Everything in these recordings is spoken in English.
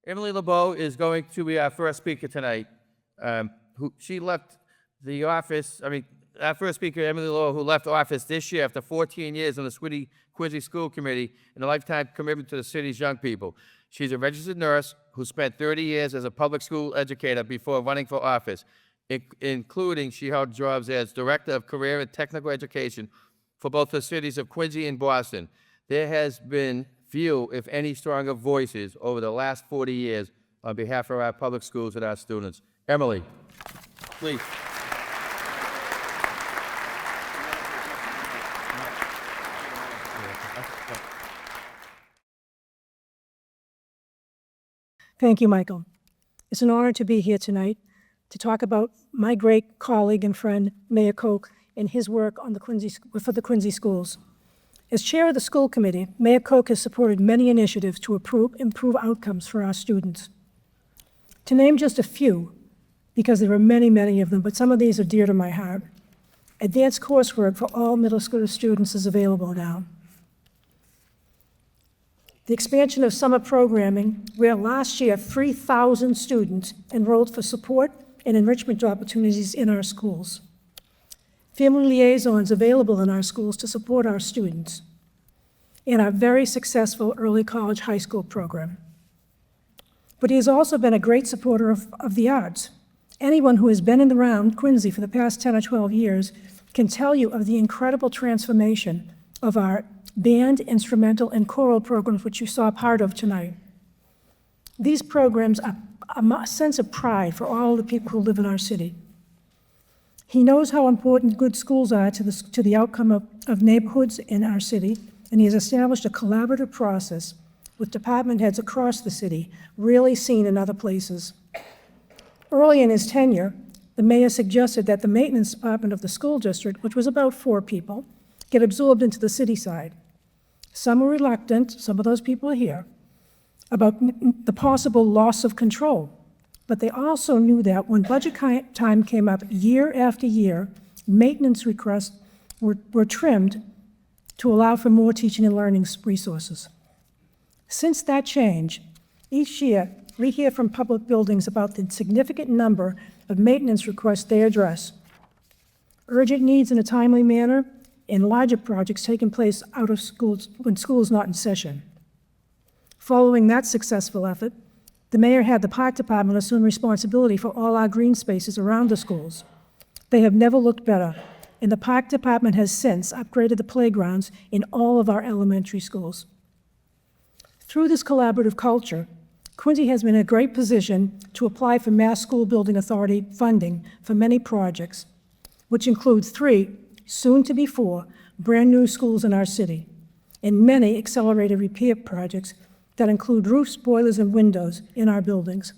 Emily Lebo is going to be our first speaker tonight. She left the office, our first speaker, Emily Lebo, who left office this year after 14 years on the Quincy School Committee and a lifetime commitment to the city's young people. She's a registered nurse who spent 30 years as a public school educator before running for office, including she held jobs as Director of Career and Technical Education for both the cities of Quincy and Boston. There has been few, if any, stronger voices over the last 40 years on behalf of our public schools and our students. Emily, please. Thank you, Michael. It's an honor to be here tonight to talk about my great colleague and friend, Mayor Koch, and his work on for the Quincy schools. As chair of the school committee, Mayor Koch has supported many initiatives to improve outcomes for our students. To name just a few, because there are many, many of them, but some of these are dear to my heart. Advanced coursework for all middle school students is available now. The expansion of summer programming, where last year 3,000 students enrolled for support and enrichment opportunities in our schools. Family liaisons available in our schools to support our students, and our very successful early college high school program. But he has also been a great supporter of the arts. Anyone who has been in and around Quincy for the past 10 or 12 years can tell you of the incredible transformation of our band, instrumental, and choral programs, which you saw part of tonight. These programs are a sense of pride for all the people who live in our city. He knows how important good schools are to the outcome of neighborhoods in our city, and he has established a collaborative process with department heads across the city, rarely seen in other places. Early in his tenure, the mayor suggested that the maintenance department of the school district, which was about 4 people, get absorbed into the city side. Some were reluctant, some of those people are here, about the possible loss of control. But they also knew that when budget time came up year after year, maintenance requests were trimmed to allow for more teaching and learning resources. Since that change, each year we hear from public buildings about the significant number of maintenance requests they address, urgent needs in a timely manner, and larger projects taking place out of schools when school is not in session. Following that successful effort, the mayor had the park department assume responsibility for all our green spaces around the schools. They have never looked better, and the park department has since upgraded the playgrounds in all of our elementary schools. Through this collaborative culture, Quincy has been in a great position to apply for Mass School Building Authority funding for many projects, which includes 3, soon to be 4, brand new schools in our city, and many accelerated repair projects that include roofs, boilers, and windows in our buildings.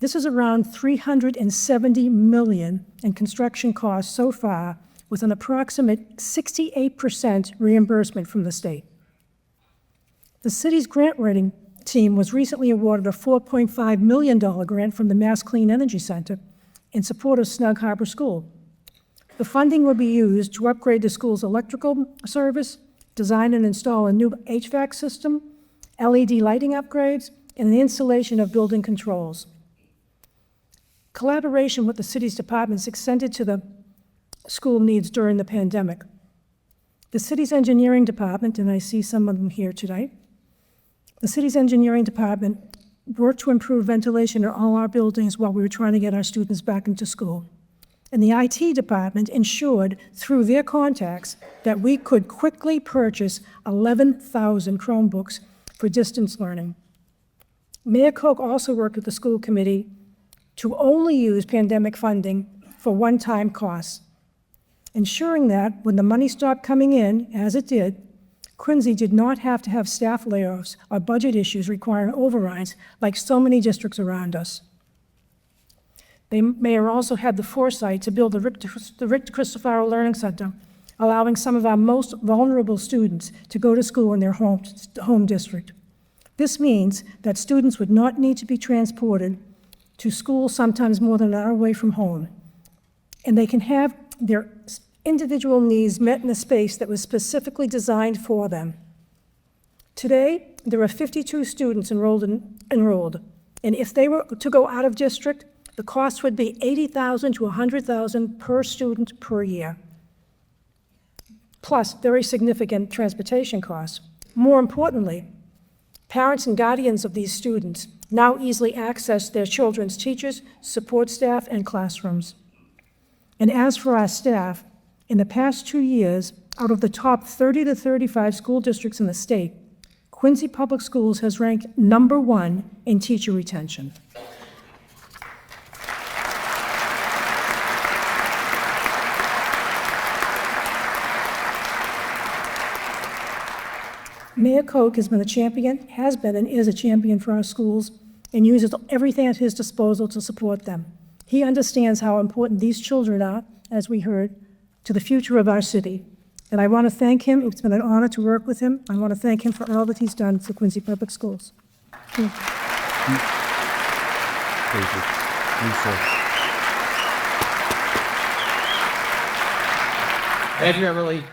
This is around $370 million in construction costs so far, with an approximate 68% reimbursement from the state. The city's grant writing team was recently awarded a $4.5 million grant from the Mass Clean Energy Center in support of Snug Harbor School. The funding will be used to upgrade the school's electrical service, design and install a new HVAC system, LED lighting upgrades, and the installation of building controls. Collaboration with the city's departments extended to the school needs during the pandemic. The city's engineering department, and I see some of them here tonight, the city's engineering department worked to improve ventilation in all our buildings while we were trying to get our students back into school. And the IT department ensured through their contacts that we could quickly purchase 11,000 Chromebooks for distance learning. Mayor Koch also worked with the school committee to only use pandemic funding for one-time costs, ensuring that when the money stopped coming in, as it did, Quincy did not have to have staff layoffs or budget issues requiring overrides like so many districts around us. The mayor also had the foresight to build the Rick Cristofaro Learning Center, allowing some of our most vulnerable students to go to school in their home district. This means that students would not need to be transported to school sometimes more than an hour away from home, and they can have their individual needs met in a space that was specifically designed for them. Today, there are 52 students enrolled. And if they were to go out of district, the cost would be $80,000 to $100,000 per student per year, plus very significant transportation costs. More importantly, parents and guardians of these students now easily access their children's teachers, support staff, and classrooms. And as for our staff, in the past 2 years, out of the top 30 to 35 school districts in the state, Quincy Public Schools has ranked #1 in teacher retention. Mayor Koch has been and is a champion for our schools and uses everything at his disposal to support them. He understands how important these children are, as we heard, to the future of our city. And I want to thank him. It's been an honor to work with him. I want to thank him for all that he's done for Quincy Public Schools. Thank you. Thank you, Emily.